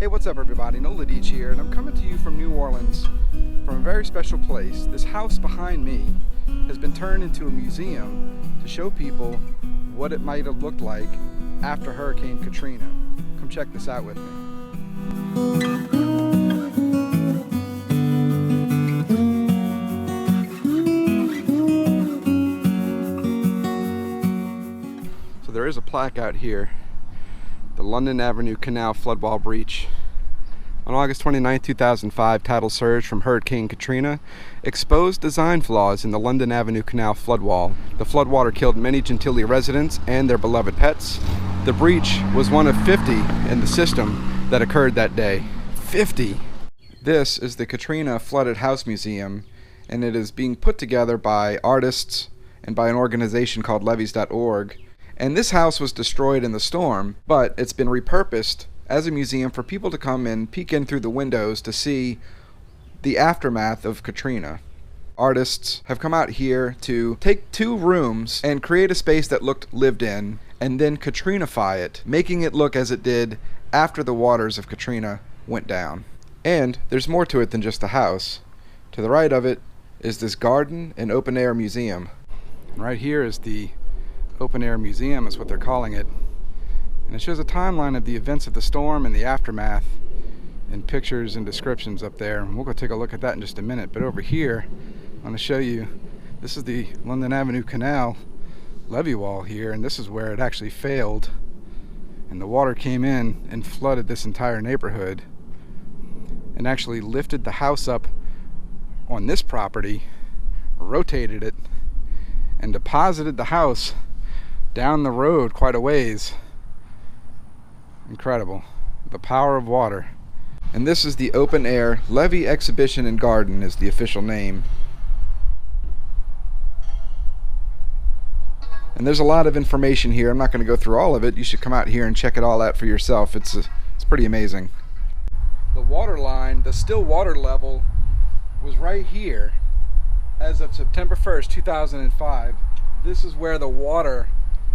Hey, what's up everybody? Nola Deach here, and I'm coming to you from New Orleans, from a very special place. This house behind me has been turned into a museum to show people what it might have looked like after Hurricane Katrina. Come check this out with me. So there is a plaque out here. The London Avenue Canal floodwall breach. On August 29, 2005, tidal surge from Hurricane Katrina exposed design flaws in the London Avenue Canal floodwall. The floodwater killed many Gentilly residents and their beloved pets. The breach was one of 50 in the system that occurred that day. 50! This is the Katrina Flooded House Museum, and it is being put together by artists and by an organization called levees.org. And this house was destroyed in the storm, but it's been repurposed as a museum for people to come and peek in through the windows to see the aftermath of Katrina. Artists have come out here to take 2 rooms and create a space that looked lived in, and then Katrina-fy it, making it look as it did after the waters of Katrina went down. And there's more to it than just the house. To the right of it is this garden and open air museum. And right here is the open air museum, is what they're calling it. And it shows a timeline of the events of the storm and the aftermath, and pictures and descriptions up there. And we'll go take a look at that in just a minute. But over here, I want to show you, this is the London Avenue Canal levee wall here, and this is where it actually failed. And the water came in and flooded this entire neighborhood, and actually lifted the house up on this property, rotated it, and deposited the house down the road quite a ways. Incredible. The power of water. And this is the open air Levee Exhibition and Garden is the official name. And there's a lot of information here. I'm not going to go through all of it. You should come out here and check it all out for yourself. It's pretty amazing. The water line, the still water level, was right here as of September 1st, 2005. This is where the water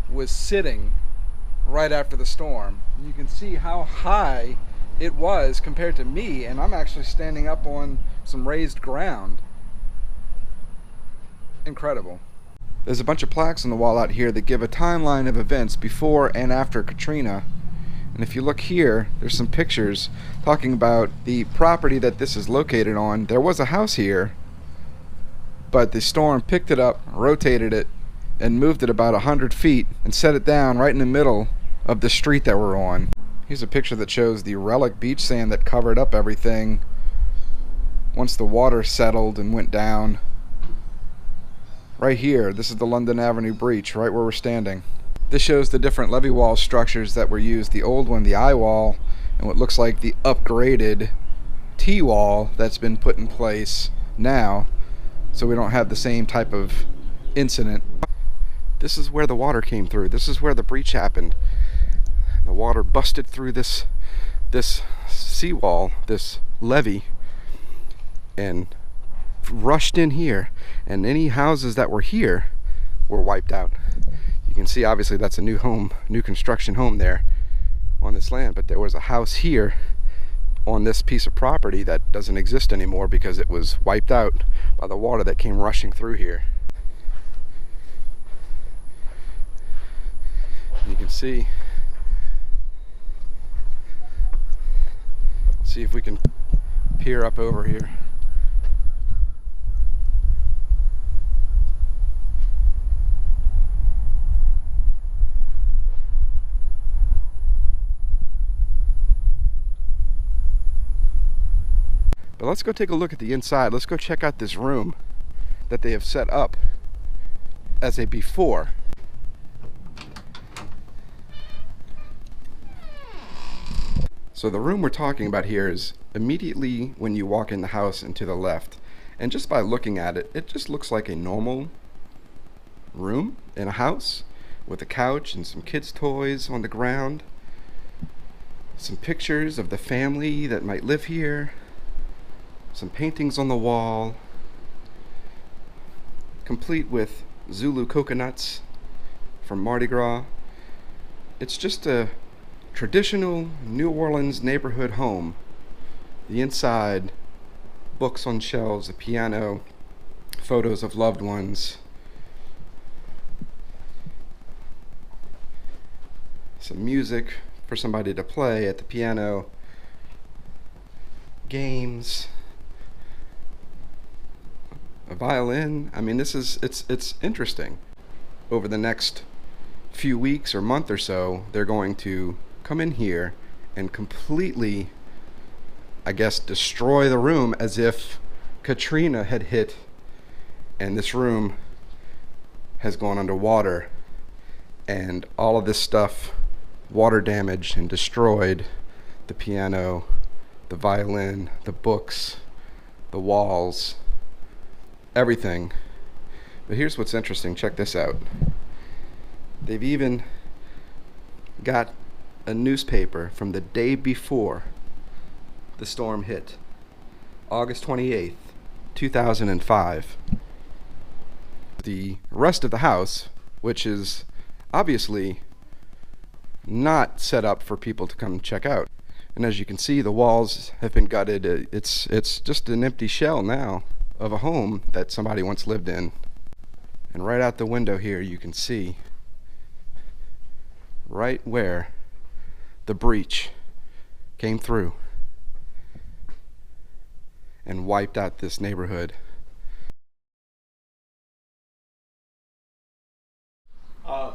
was sitting right after the storm. You can see how high it was compared to me, and I'm actually standing up on some raised ground. Incredible. There's a bunch of plaques on the wall out here that give a timeline of events before and after Katrina. And if you look here, there's some pictures talking about the property that this is located on. There was a house here, but the storm picked it up, rotated it, and moved it about 100 feet and set it down right in the middle of the street that we're on. Here's a picture that shows the relic beach sand that covered up everything once the water settled and went down. Right here, this is the London Avenue breach, right where we're standing. This shows the different levee wall structures that were used. The old one, the eye wall, and what looks like the upgraded T-wall that's been put in place now, so we don't have the same type of incident. This is where the water came through. This is where the breach happened. The water busted through this seawall, this levee, and rushed in here, and any houses that were here were wiped out. You can see obviously that's a new home, new construction home there on this land, but there was a house here on this piece of property that doesn't exist anymore because it was wiped out by the water that came rushing through here. You can see if we can peer up over here. But let's go take a look at the inside. Let's go check out this room that they have set up as a before. So the room we're talking about here is immediately when you walk in the house and to the left. And just by looking at it, it just looks like a normal room in a house with a couch and some kids' toys on the ground. Some pictures of the family that might live here. Some paintings on the wall. Complete with Zulu coconuts from Mardi Gras. It's just a Traditional New Orleans neighborhood home. The inside, books on shelves, a piano, photos of loved ones, some music for somebody to play at the piano, games, a violin. I mean, it's interesting. Over the next few weeks or month or so, they're going to come in here and completely, I guess, destroy the room as if Katrina had hit and this room has gone underwater and all of this stuff water damaged and destroyed the piano, the violin, the books, the walls, everything. But here's what's interesting. Check this out. They've even got a newspaper from the day before the storm hit, August 28th, 2005. The rest of the house, which is obviously not set up for people to come check out. And as you can see, the walls have been gutted. It's just an empty shell now of a home that somebody once lived in. And right out the window here, you can see right where the breach came through and wiped out this neighborhood.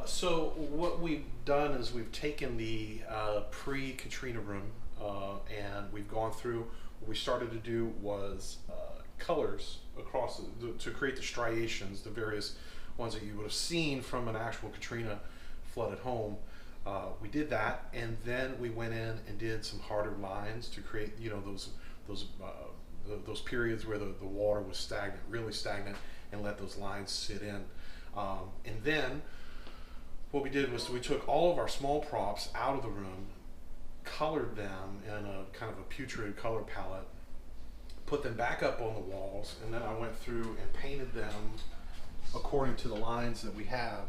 So what we've done is we've taken the pre-Katrina room and we've gone through. What we started to do was colors across to create the striations, the various ones that you would have seen from an actual Katrina flooded home. We did that, and then we went in and did some harder lines to create, you know, those periods where the water was stagnant, really stagnant, and let those lines sit in. And then what we did was we took all of our small props out of the room, colored them in a kind of a putrid color palette, put them back up on the walls, and then I went through and painted them according to the lines that we have.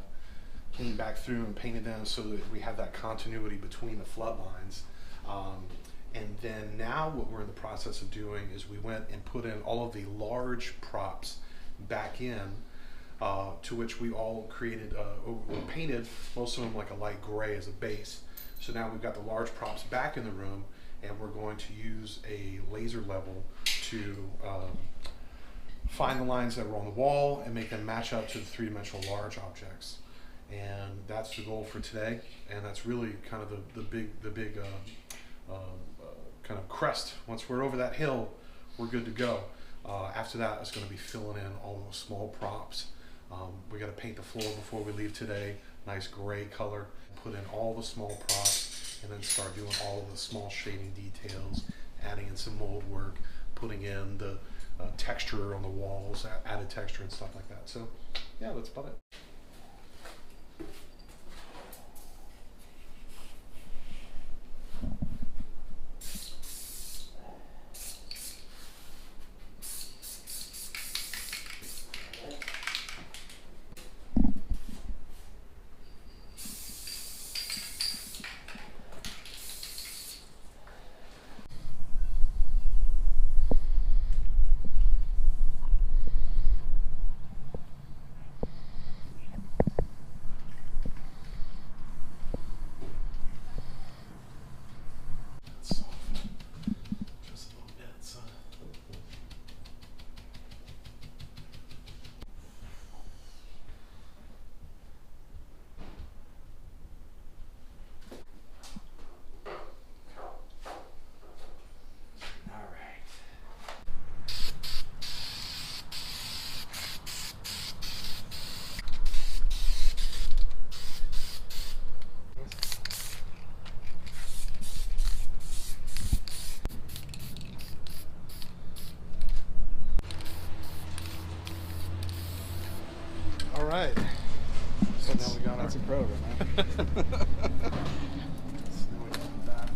Came back through and painted them so that we have that continuity between the flood lines. And then now what we're in the process of doing is we went and put in all of the large props back in, to which we all created, painted most of them like a light gray as a base. So now we've got the large props back in the room, and we're going to use a laser level to find the lines that were on the wall and make them match up to the three-dimensional large objects. And that's the goal for today, and that's really kind of the big kind of crest. Once we're over that hill, we're good to go. After that, it's going to be filling in all those small props. We got to paint the floor before we leave today, nice gray color, put in all the small props, and then start doing all of the small shading details, adding in some mold work, putting in the texture on the walls, added texture and stuff like that. So yeah, that's about it. All right. So now we got That's our incredible, man. So now we got that.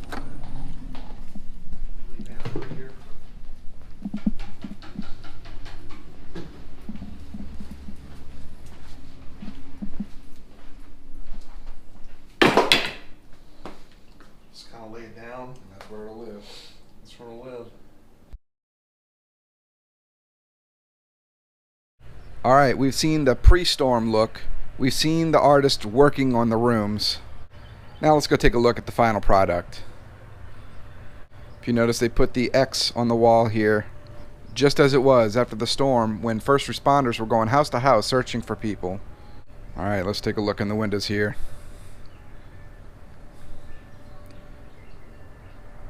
Lay down over here. sure will. Alright, we've seen the pre-storm look. We've seen the artist working on the rooms. Now let's go take a look at the final product. If you notice, they put the X on the wall here, just as it was after the storm when first responders were going house to house searching for people. Alright, let's take a look in the windows here.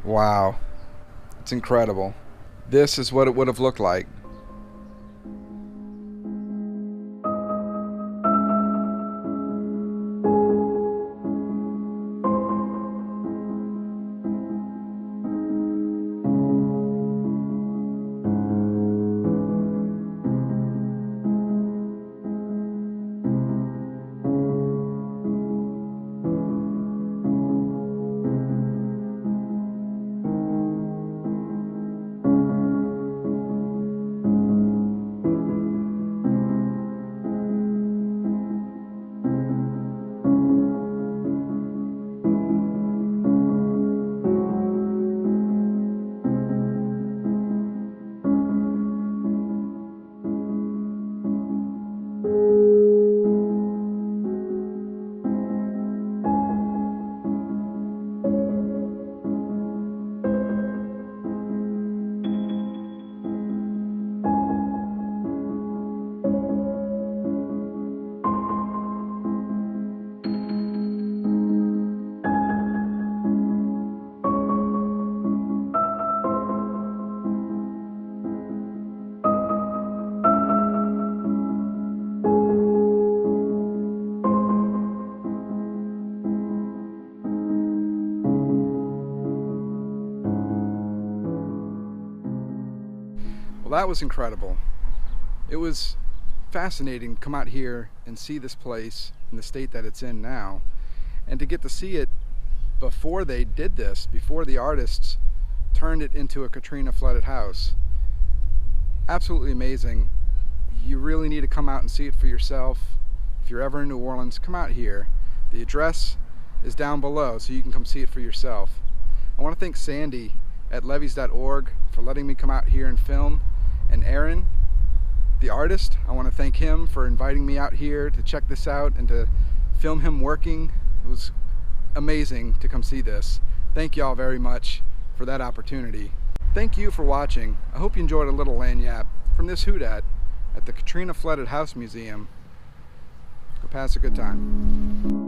Wow. It's incredible. This is what it would have looked like. Well, that was incredible. It was fascinating to come out here and see this place in the state that it's in now, and to get to see it before they did this, before the artists turned it into a Katrina flooded house. Absolutely amazing. You really need to come out and see it for yourself. If you're ever in New Orleans, come out here. The address is down below so you can come see it for yourself. I want to thank Sandy at levees.org for letting me come out here and film, and Aaron, the artist, I want to thank him for inviting me out here to check this out and to film him working. It was amazing to come see this. Thank y'all very much for that opportunity. Thank you for watching. I hope you enjoyed a little lanyap from this Houdat at the Katrina Flooded House Museum. Go pass a good time.